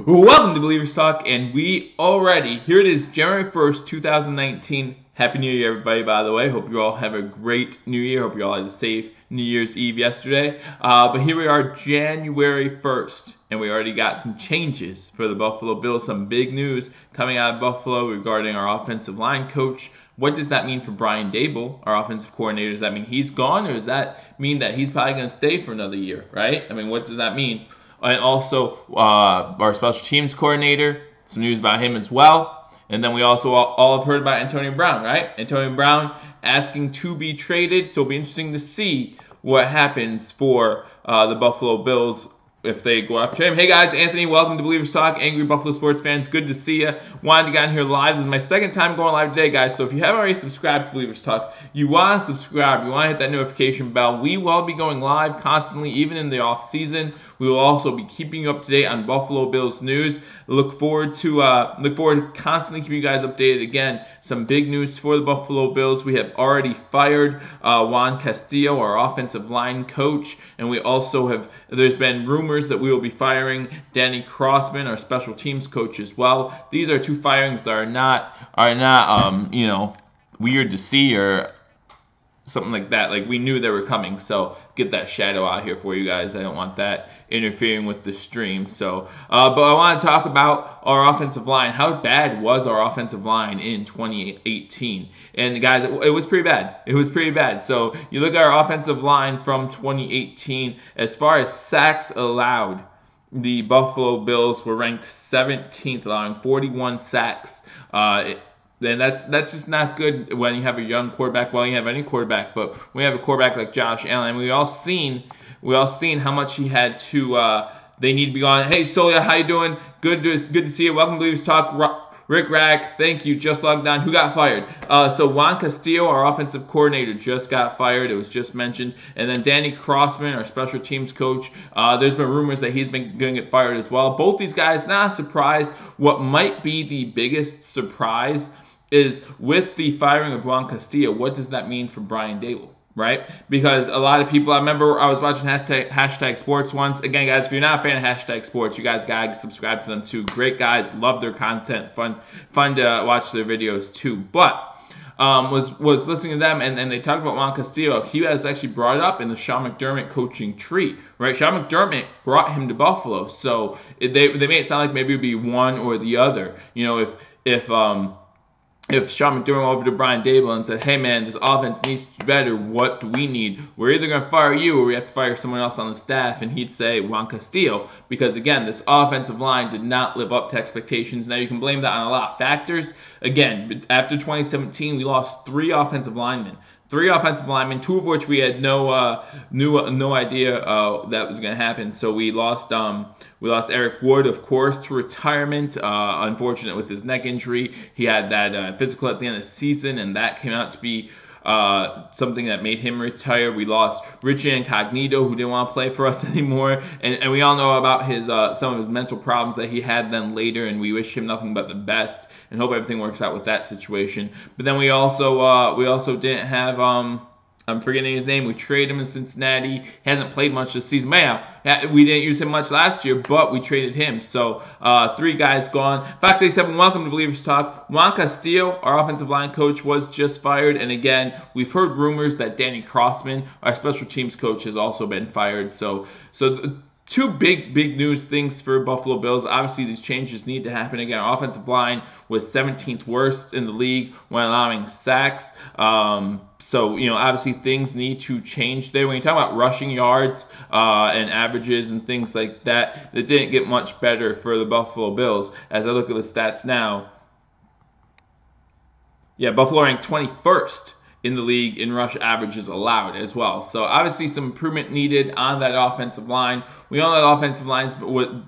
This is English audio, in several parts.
Welcome to Believers Talk, and here it is, January 1st, 2019. Happy New Year, everybody, by the way. Hope you all have a great New Year. Hope you all had a safe New Year's Eve yesterday. But here we are, January 1st, and we already got some changes for the Buffalo Bills. Some big news coming out of Buffalo regarding our offensive line coach. What does that mean for Brian Daboll, our offensive coordinator? Does that mean he's gone, or does that mean that he's probably going to stay for another year, right? I mean, what does that mean? And also, our special teams coordinator, some news about him as well. And then we also all have heard about Antonio Brown, right? Antonio Brown asking to be traded. So it'll be interesting to see what happens for the Buffalo Bills if they go after him. Hey guys, Anthony, welcome to Believers Talk. Angry Buffalo sports fans, good to see you. Wanted to get on here live. This is my second time going live today, guys. So if you haven't already subscribed to Believers Talk, you want to subscribe. You want to hit that notification bell. We will be going live constantly, even in the off season. We will also be keeping you up to date on Buffalo Bills news. Look forward to constantly keeping you guys updated. Again, some big news for the Buffalo Bills. We have already fired Juan Castillo, our offensive line coach, and we also have. There's been rumors that we will be firing Danny Crossman, our special teams coach, as well. These are two firings that are not weird to see or something like that. Like, we knew they were coming, so get that shadow out here for you guys. I don't want that interfering with the stream. So, but I want to talk about our offensive line. How bad was our offensive line in 2018? And guys, it was pretty bad. It was pretty bad. So you look at our offensive line from 2018, as far as sacks allowed, the Buffalo Bills were ranked 17th, allowing 41 sacks. Then that's just not good when you have a young quarterback. Well, you have any quarterback, but when you have a quarterback like Josh Allen, we all seen how much he had to. They need to be gone. Hey, Solia, how you doing? Good to see you. Welcome to Believers Talk. Rick Rack, thank you. Just logged on. Who got fired? So Juan Castillo, our offensive coordinator, just got fired. It was just mentioned. And then Danny Crossman, our special teams coach. There's been rumors that he's been going to get fired as well. Both these guys, not surprised. What might be the biggest surprise is with the firing of Juan Castillo, what does that mean for Brian Daboll, right? Because a lot of people, I remember I was watching hashtag sports once. Again, guys, if you're not a fan of hashtag sports, you guys got to subscribe to them too. Great guys, love their content, fun to watch their videos too. But was listening to them, and they talked about Juan Castillo. He was actually brought up in the Sean McDermott coaching tree, right? Sean McDermott brought him to Buffalo, so they made it sound like maybe it would be one or the other. You know, if Sean McDermott went over to Brian Daboll and said, hey man, this offense needs to be better, what do we need? We're either going to fire you or we have to fire someone else on the staff, and he'd say Juan Castillo, because again, this offensive line did not live up to expectations. Now you can blame that on a lot of factors. Again, after 2017, we lost three offensive linemen, two of which we had no idea that was going to happen. So we lost Eric Wood, of course, to retirement. Unfortunate with his neck injury. He had that physical at the end of the season, and that came out to be something that made him retire. We lost Richie Incognito, who didn't want to play for us anymore, and we all know about his some of his mental problems that he had then later, and we wish him nothing but the best and hope everything works out with that situation. But then we also didn't have I'm forgetting his name. We traded him in Cincinnati. He hasn't played much this season. We didn't use him much last year, but we traded him. So three guys gone. Fox87, welcome to Believers Talk. Juan Castillo, our offensive line coach, was just fired. And again, we've heard rumors that Danny Crossman, our special teams coach, has also been fired. So two big news things for Buffalo Bills. Obviously, these changes need to happen. Again, our offensive line was 17th worst in the league when allowing sacks. So, obviously things need to change there. When you talk about rushing yards and averages and things like that, it didn't get much better for the Buffalo Bills. As I look at the stats now, Buffalo ranked 21st in the league in rush averages allowed as well. So obviously some improvement needed on that offensive line. We all know that offensive line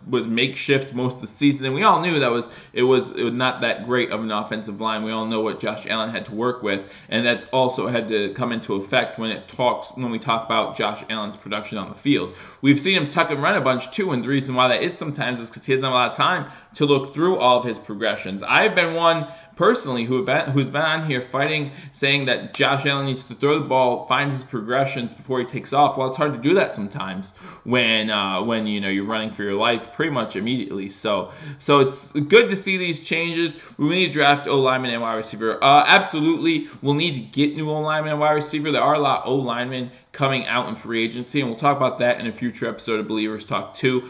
was makeshift most of the season, and we all knew that it was not that great of an offensive line. We all know what Josh Allen had to work with, and that's also had to come into effect when we talk about Josh Allen's production on the field. We've seen him tuck and run a bunch too, and the reason why that is sometimes is because he doesn't have a lot of time to look through all of his progressions. I've been one personally, who's been on here fighting, saying that Josh Allen needs to throw the ball, find his progressions before he takes off. Well, it's hard to do that sometimes when you're running for your life pretty much immediately. So it's good to see these changes. We need to draft O-lineman and wide receiver. Absolutely, we'll need to get new O-lineman and wide receiver. There are a lot of O-linemen coming out in free agency, and we'll talk about that in a future episode of Believers Talk 2.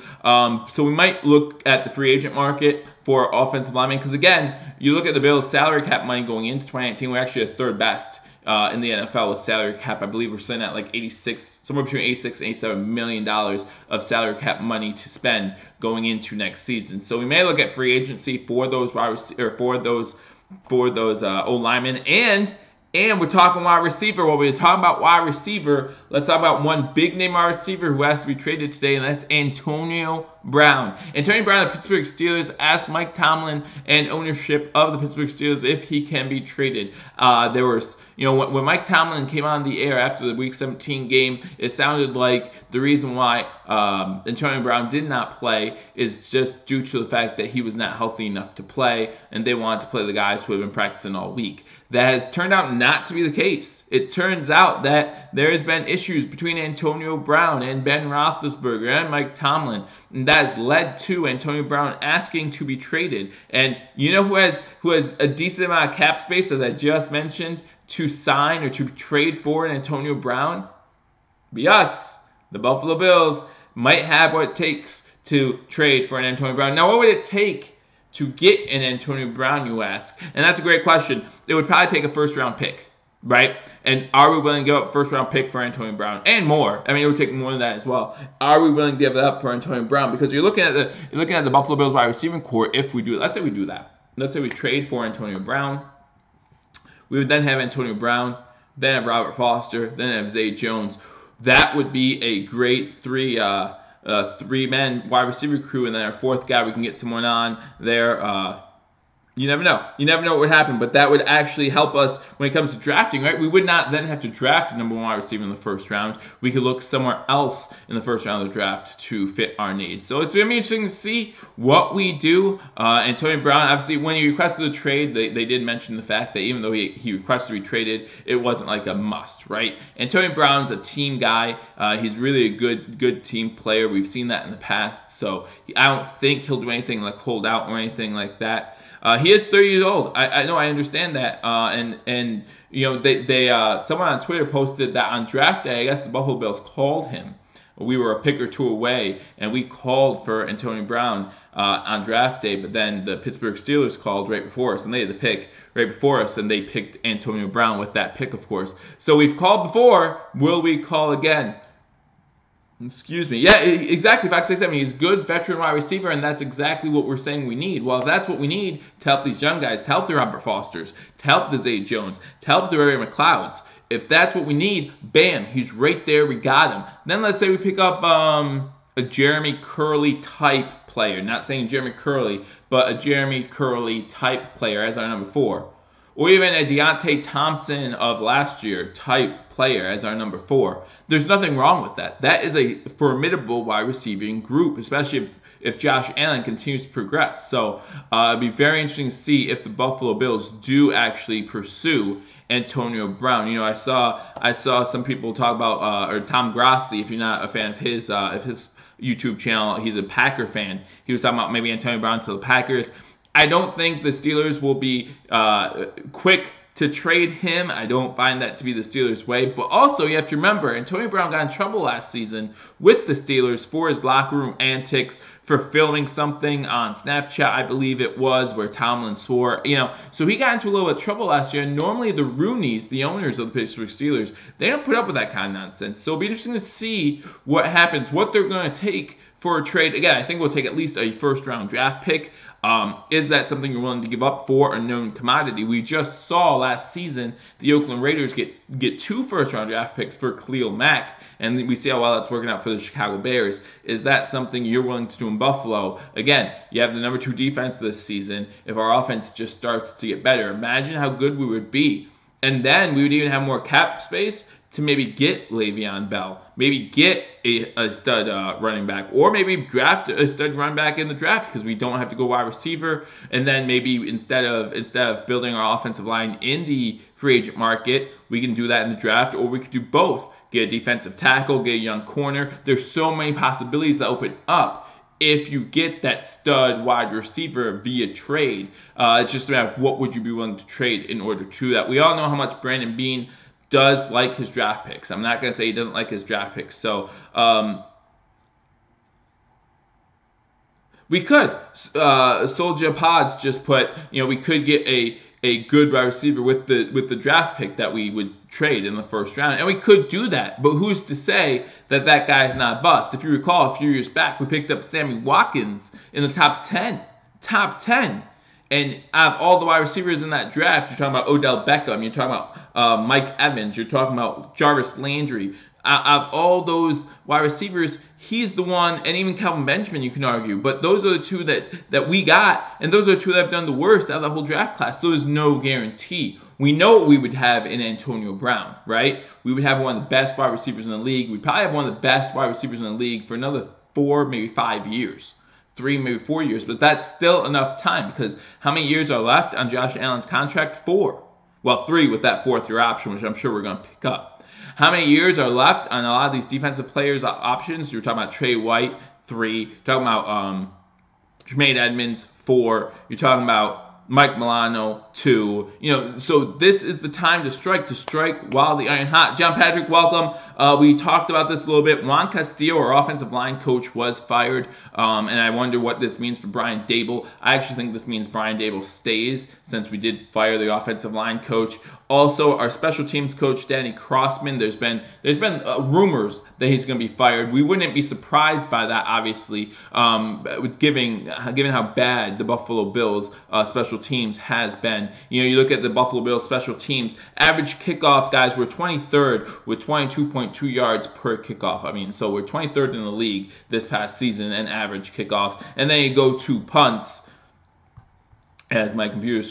So we might look at the free agent market for offensive linemen, because again, you look at the Bills' salary cap money going into 2019, we're actually at third best in the NFL with salary cap. I believe we're sitting at like somewhere between $86 and $87 million of salary cap money to spend going into next season. So we may look at free agency for those O-linemen, and we're talking wide receiver. While we're talking about wide receiver, let's talk about one big name wide receiver who has to be traded today, and that's Antonio Brown. Antonio Brown of the Pittsburgh Steelers asked Mike Tomlin and ownership of the Pittsburgh Steelers if he can be traded. There was, when Mike Tomlin came on the air after the Week 17 game, it sounded like the reason why Antonio Brown did not play is just due to the fact that he was not healthy enough to play, and they wanted to play the guys who have been practicing all week. That has turned out not to be the case. It turns out that there has been issues between Antonio Brown and Ben Roethlisberger and Mike Tomlin, and that has led to Antonio Brown asking to be traded. And you know who has a decent amount of cap space, as I just mentioned, to sign or to trade for Antonio Brown? Be us. The Buffalo Bills might have what it takes to trade for an Antonio Brown. Now, what would it take to get an Antonio Brown, you ask? And that's a great question. It would probably take a first-round pick, right? And are we willing to give up a first-round pick for Antonio Brown? And more. I mean, it would take more than that as well. Are we willing to give it up for Antonio Brown? Because you're looking at the Buffalo Bills wide receiving core. If we do, let's say we do that. Let's say we trade for Antonio Brown. We would then have Antonio Brown, then have Robert Foster, then have Zay Jones. That would be a great three-man wide receiver crew, and then our fourth guy, we can get someone on there. You never know. You never know what would happen, but that would actually help us when it comes to drafting, right? We would not then have to draft a number one wide receiver in the first round. We could look somewhere else in the first round of the draft to fit our needs. So it's going to be interesting to see what we do. Antonio Brown, obviously, when he requested a trade, they did mention the fact that even though he requested to be traded, it wasn't like a must, right? Antonio Brown's a team guy. He's really a good team player. We've seen that in the past. So I don't think he'll do anything like hold out or anything like that. He is 30 years old. I know, I understand that. And someone on Twitter posted that on draft day, I guess the Buffalo Bills called him. We were a pick or two away, and we called for Antonio Brown on draft day, but then the Pittsburgh Steelers called right before us, and they had the pick right before us, and they picked Antonio Brown with that pick, of course. So we've called before. Will we call again? Excuse me. Yeah, exactly. 5'6", he's a good veteran wide receiver, and that's exactly what we're saying we need. Well, if that's what we need to help these young guys, to help the Robert Fosters, to help the Zay Jones, to help the Ray McLeods, if that's what we need, bam, he's right there. We got him. Then let's say we pick up a Jeremy Curley type player. Not saying Jeremy Curley, but a Jeremy Curley type player as our number 4. Or even a Deontay Thompson of last year type player as our number 4. There's nothing wrong with that. That is a formidable wide receiving group, especially if Josh Allen continues to progress. So it'd be very interesting to see if the Buffalo Bills do actually pursue Antonio Brown. I saw some people talk about or Tom Grassi, if you're not a fan of his YouTube channel, he's a Packer fan. He was talking about maybe Antonio Brown to the Packers. I don't think the Steelers will be quick to trade him. I don't find that to be the Steelers' way. But also, you have to remember, Antonio Brown got in trouble last season with the Steelers for his locker room antics, for filming something on Snapchat, I believe it was, where Tomlin swore. So he got into a little bit of trouble last year. And normally the Rooneys, the owners of the Pittsburgh Steelers, they don't put up with that kind of nonsense. So it'll be interesting to see what happens, what they're going to take for a trade. Again, I think we'll take at least a first-round draft pick. Is that something you're willing to give up for a known commodity? We just saw last season the Oakland Raiders get 2 first-round draft picks for Khalil Mack, and we see how well that's working out for the Chicago Bears. Is that something you're willing to do in Buffalo? Again, you have the number 2 defense this season. If our offense just starts to get better, imagine how good we would be. And then we would even have more cap space to maybe get Le'Veon Bell, maybe get a stud running back, or maybe draft a stud running back in the draft because we don't have to go wide receiver. And then maybe instead of building our offensive line in the free agent market, we can do that in the draft, or we could do both. Get a defensive tackle, get a young corner. There's so many possibilities that open up if you get that stud wide receiver via trade. It's just a matter of what would you be willing to trade in order to do that. We all know how much Brandon Beane does like his draft picks. I'm not going to say he doesn't like his draft picks. So we could. Soldier Pods just put, we could get a good wide receiver with the draft pick that we would trade in the first round. And we could do that. But who's to say that that guy's not bust? If you recall, a few years back, we picked up Sammy Watkins in the top 10. Top 10. And out of all the wide receivers in that draft, you're talking about Odell Beckham, you're talking about Mike Evans, you're talking about Jarvis Landry. Out of all those wide receivers, he's the one, and even Calvin Benjamin, you can argue. But those are the two that we got, and those are the two that have done the worst out of the whole draft class. So there's no guarantee. We know what we would have in Antonio Brown, right? We would have one of the best wide receivers in the league. We'd probably have one of the best wide receivers in the league for another 4, maybe 5 years. 3, maybe 4 years, but that's still enough time because how many years are left on Josh Allen's contract? 4. Well, 3 with that 4th-year option, which I'm sure we're going to pick up. How many years are left on a lot of these defensive players' options? You're talking about Trey White, 3. You're talking about Tremaine Edmonds, 4. You're talking about Mike Milano, 2. So this is the time to strike while the iron hot. John Patrick, welcome. We talked about this a little bit. Juan Castillo, our offensive line coach, was fired, and I wonder what this means for Brian Daboll. I actually think this means Brian Daboll stays since we did fire the offensive line coach. Also, our special teams coach, Danny Crossman, there's been rumors that he's going to be fired. We wouldn't be surprised by that, obviously, given how bad the Buffalo Bills special teams has been. You look at the Buffalo Bills special teams, average kickoff, guys, we're 23rd with 22.2 yards per kickoff. So we're 23rd in the league this past season in average kickoffs. And then you go to punts. As my computer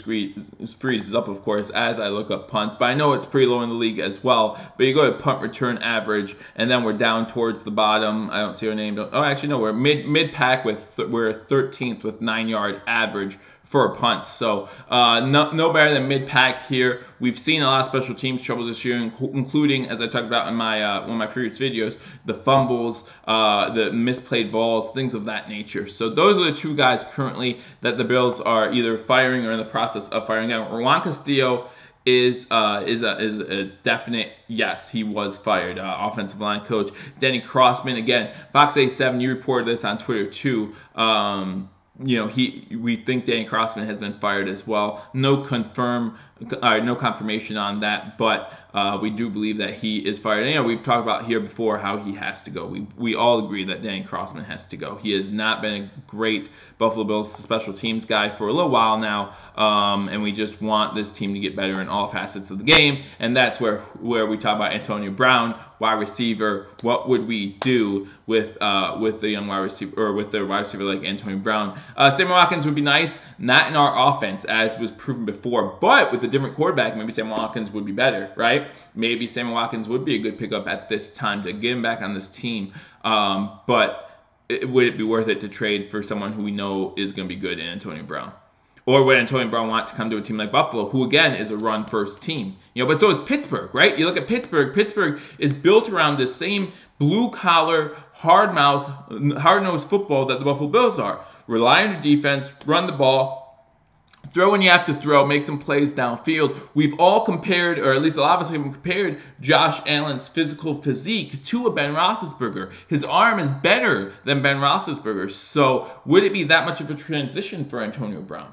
freezes up, of course, as I look up punts. But I know it's pretty low in the league as well. But you go to punt return average, and then we're down towards the bottom. I don't see our name. Oh, actually, no, we're mid-pack. We're 13th with 9-yard average for punts. So no better than mid-pack here. We've seen a lot of special teams troubles this year, including, as I talked about in my one of my previous videos, the fumbles, the misplayed balls, things of that nature. So those are the 2 guys currently that the Bills are either firing or in the process of firing. Now, Juan Castillo is a definite yes. He was fired. Offensive line coach Danny Crossman, again, Fox 87. You reported this on Twitter too. We think Danny Crossman has been fired as well. No confirmation on that, but we do believe that he is fired. And, we've talked about here before how he has to go. We all agree that Danny Crossman has to go. He has not been a great Buffalo Bills special teams guy for a little while now, and we just want this team to get better in all facets of the game. And that's where we talk about Antonio Brown, wide receiver. What would we do with the young wide receiver, or with the wide receiver like Antonio Brown? Sammy Watkins would be nice, not in our offense as was proven before, but with a different quarterback, maybe Sammy Watkins would be better, right? Maybe Sammy Watkins would be a good pickup at this time to get him back on this team, but would it be worth it to trade for someone who we know is going to be good in Antonio Brown? Or would Antonio Brown want to come to a team like Buffalo, who again is a run-first team? But so is Pittsburgh, right? You look at Pittsburgh. Pittsburgh is built around the same blue-collar, hard-nosed football that the Buffalo Bills are. Rely on your defense, run the ball, throw when you have to throw, make some plays downfield. We've all compared, or at least a lot of us have compared, Josh Allen's physical physique to a Ben Roethlisberger. His arm is better than Ben Roethlisberger's. So would it be that much of a transition for Antonio Brown?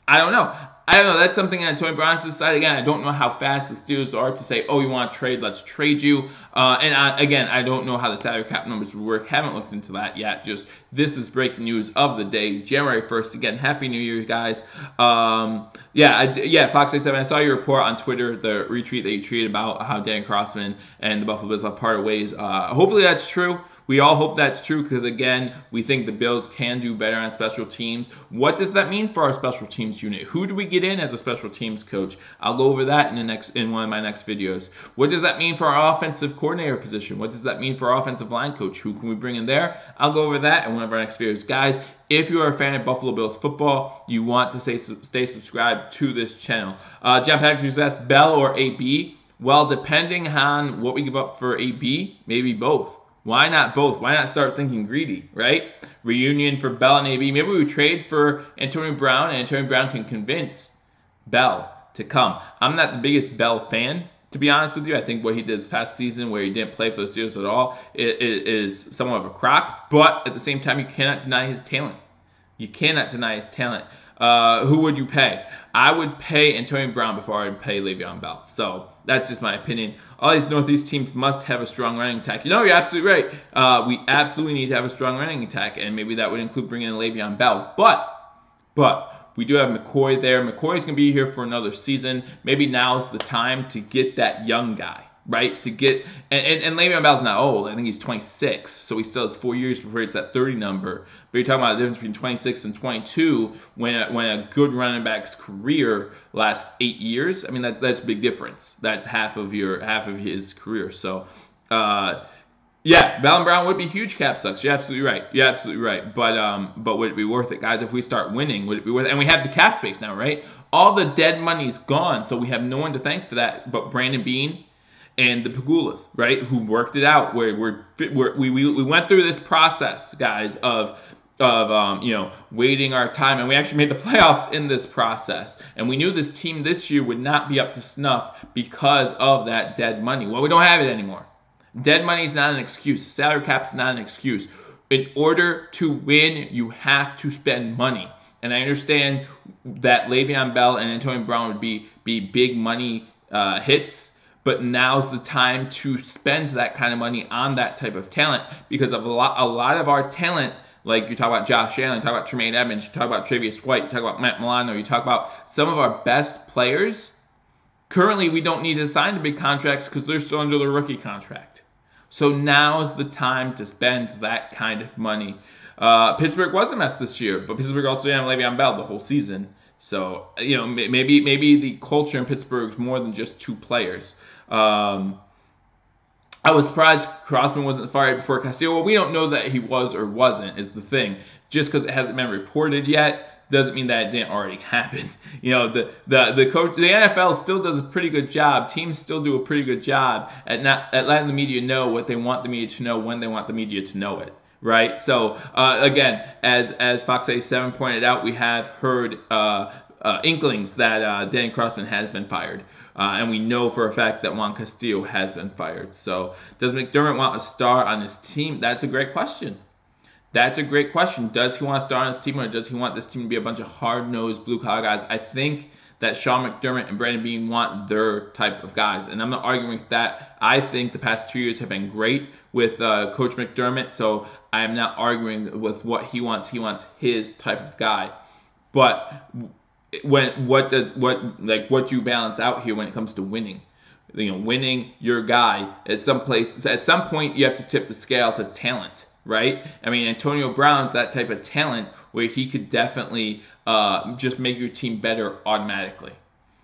I don't know. That's something Antonio Brown has to decide. Again, I don't know how fast the Steelers are to say, oh, you want to trade, let's trade you. I don't know how the salary cap numbers would work. Haven't looked into that yet. Just this is breaking news of the day, January 1st. Again, Happy New Year, guys. Fox 87. I saw your report on Twitter, the retweet that you tweeted about how Dan Crossman and the Buffalo Bills have parted ways. Hopefully that's true. We all hope that's true because, again, we think the Bills can do better on special teams. What does that mean for our special teams unit? Who do we get in as a special teams coach? I'll go over that in one of my next videos. What does that mean for our offensive coordinator position? What does that mean for our offensive line coach? Who can we bring in there? I'll go over that in one of our next videos. Guys, if you are a fan of Buffalo Bills football, you want to stay subscribed to this channel. John Patrick asked, Bell or AB? Well, depending on what we give up for AB, maybe both. Why not both? Why not start thinking greedy, right? Reunion for Bell and AB. Maybe we trade for Antonio Brown, and Antonio Brown can convince Bell to come. I'm not the biggest Bell fan, to be honest with you. I think what he did this past season, where he didn't play for the Steelers at all, is somewhat of a crock. But at the same time, you cannot deny his talent. You cannot deny his talent. Who would you pay? I would pay Antonio Brown before I would pay Le'Veon Bell. So that's just my opinion. All these Northeast teams must have a strong running attack. You know, you're absolutely right. We absolutely need to have a strong running attack, and maybe that would include bringing in Le'Veon Bell. But we do have McCoy there. McCoy's going to be here for another season. Maybe now's the time to get that young guy, right? To get and Le'Veon Bell's not old. I think he's 26, so he still has 4 years before it's that 30 number. But you're talking about the difference between 26 and 22 when a good running back's career lasts 8 years. I mean, that's a big difference. That's half of his career. So, yeah, Bell and Brown would be huge cap sucks. You're absolutely right. You're absolutely right. But would it be worth it, guys? If we start winning, would it be worth it? And we have the cap space now, right? All the dead money's gone, so we have no one to thank for that but Brandon Beane and the Pagulas, right? Who worked it out? We went through this process, guys, of waiting our time, and we actually made the playoffs in this process. And we knew this team this year would not be up to snuff because of that dead money. Well, we don't have it anymore. Dead money is not an excuse. Salary cap is not an excuse. In order to win, you have to spend money. And I understand that Le'Veon Bell and Antonio Brown would be big money hits, but now's the time to spend that kind of money on that type of talent, because of a lot of our talent. Like you talk about Josh Allen, you talk about Tremaine Edmonds, you talk about Tre'Davious White, you talk about Matt Milano, you talk about some of our best players. Currently, we don't need to sign to big contracts because they're still under the rookie contract. So now's the time to spend that kind of money. Pittsburgh was a mess this year, but Pittsburgh also didn't have Le'Veon Bell the whole season. So, maybe the culture in Pittsburgh is more than just two players. I was surprised Crossman wasn't fired before Castillo. Well, we don't know that he was or wasn't, is the thing. Just because it hasn't been reported yet doesn't mean that it didn't already happen. The coach, the NFL still does a pretty good job. Teams still do a pretty good job at letting the media know what they want the media to know when they want the media to know it. Right? So, again, as Fox 87 pointed out, we have heard inklings that Danny Crossman has been fired. And we know for a fact that Juan Castillo has been fired. So, does McDermott want a star on his team? That's a great question. That's a great question. Does he want a star on his team, or does he want this team to be a bunch of hard-nosed, blue-collar guys? I think that Sean McDermott and Brandon Beane want their type of guys. And I'm not arguing with that. I think the past 2 years have been great with Coach McDermott, so I am not arguing with what he wants. He wants his type of guy. But what do you balance out here when it comes to winning? Winning your guy at some point you have to tip the scale to talent, right? I mean, Antonio Brown's that type of talent where he could definitely just make your team better automatically.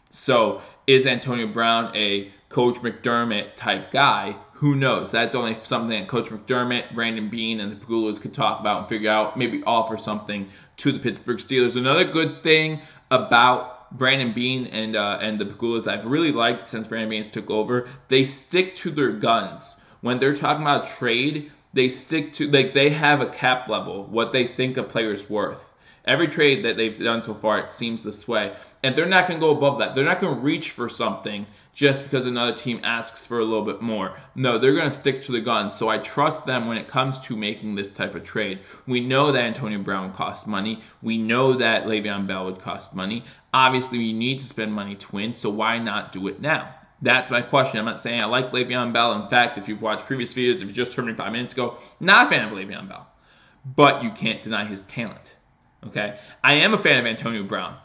So is Antonio Brown a Coach McDermott type guy? Who knows? That's only something that Coach McDermott, Brandon Beane, and the Pagulas could talk about and figure out, maybe offer something to the Pittsburgh Steelers. Another good thing about Brandon Beane and the Pagulas that I've really liked since Brandon Beane took over, they stick to their guns. When they're talking about trade, they stick to, they have a cap level, what they think a player's worth. Every trade that they've done so far, it seems this way. And they're not going to go above that. They're not going to reach for something just because another team asks for a little bit more. No, they're going to stick to the guns. So I trust them when it comes to making this type of trade. We know that Antonio Brown would cost money. We know that Le'Veon Bell would cost money. Obviously, we need to spend money to win, so why not do it now? That's my question. I'm not saying I like Le'Veon Bell. In fact, if you've watched previous videos, if you just heard me 5 minutes ago, not a fan of Le'Veon Bell. But you can't deny his talent. Okay? I am a fan of Antonio Brown.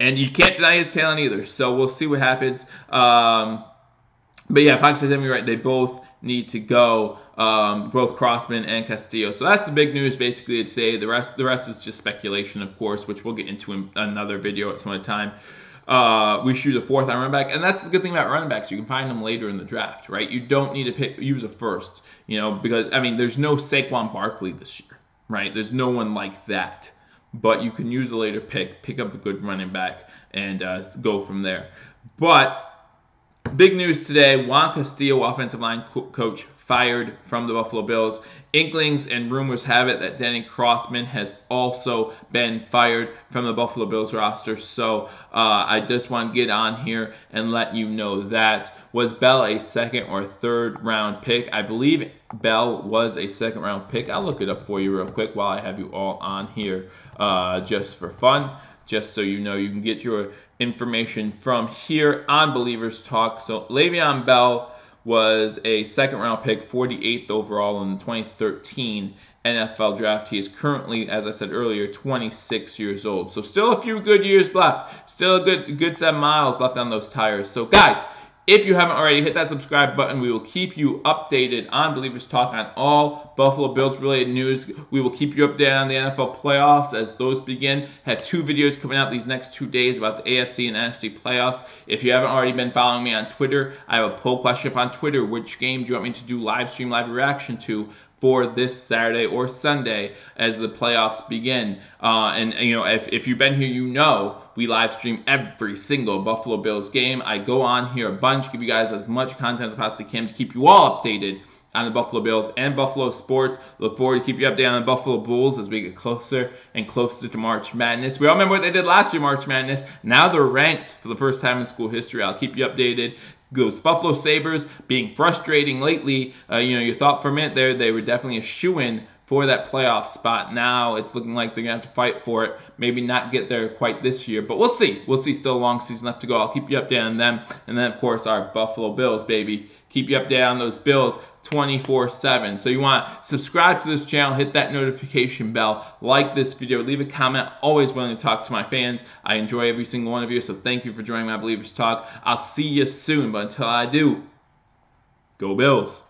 And you can't deny his talent either. So we'll see what happens. But yeah, Fox says, I'm right. They both need to go, both Crossman and Castillo. So that's the big news basically today. The rest is just speculation, of course, which we'll get into in another video at some other time. We shoot a fourth on running back, and that's the good thing about running backs. You can find them later in the draft, right? You don't need to use a first, because I mean, there's no Saquon Barkley this year, right? There's no one like that, but you can use a later pick up a good running back, and go from there. But big news today: Juan Castillo, offensive line coach, fired from the Buffalo Bills. Inklings and rumors have it that Denny Crossman has also been fired from the Buffalo Bills roster. So I just want to get on here and let you know that. Was Bell a second or third round pick? I believe Bell was a second round pick. I'll look it up for you real quick while I have you all on here, just for fun, just so you know you can get your information from here on Believers Talk. So Le'Veon Bell was a second-round pick, 48th overall in the 2013 NFL draft. He is currently, as I said earlier, 26 years old. So still a few good years left. Still a good 7 miles left on those tires. So guys, if you haven't already, hit that subscribe button. We will keep you updated on Believers Talk on all Buffalo Bills related news. We will keep you updated on the NFL playoffs as those begin. Have 2 videos coming out these next 2 days about the AFC and NFC playoffs. If you haven't already been following me on Twitter, I have a poll question up on Twitter. Which game do you want me to do live reaction to for this Saturday or Sunday as the playoffs begin? And if you've been here, we live stream every single Buffalo Bills game. I go on here a bunch, give you guys as much content as I possibly can to keep you all updated on the Buffalo Bills and Buffalo sports. Look forward to keep you updated on the Buffalo Bulls as we get closer and closer to March Madness. We all remember what they did last year, March Madness. Now they're ranked for the first time in school history. I'll keep you updated. Those Buffalo Sabres being frustrating lately. You thought for a minute there they were definitely a shoo-in for that playoff spot. Now it's looking like they're going to have to fight for it. Maybe not get there quite this year, but we'll see. We'll see. Still a long season left to go. I'll keep you updated on them. And then, of course, our Buffalo Bills, baby. Keep you updated on those Bills 24/7. So you want to subscribe to this channel, hit that notification bell, like this video, leave a comment. Always willing to talk to my fans. I enjoy every single one of you, so thank you for joining my Believers Talk. I'll see you soon, but until I do, go Bills.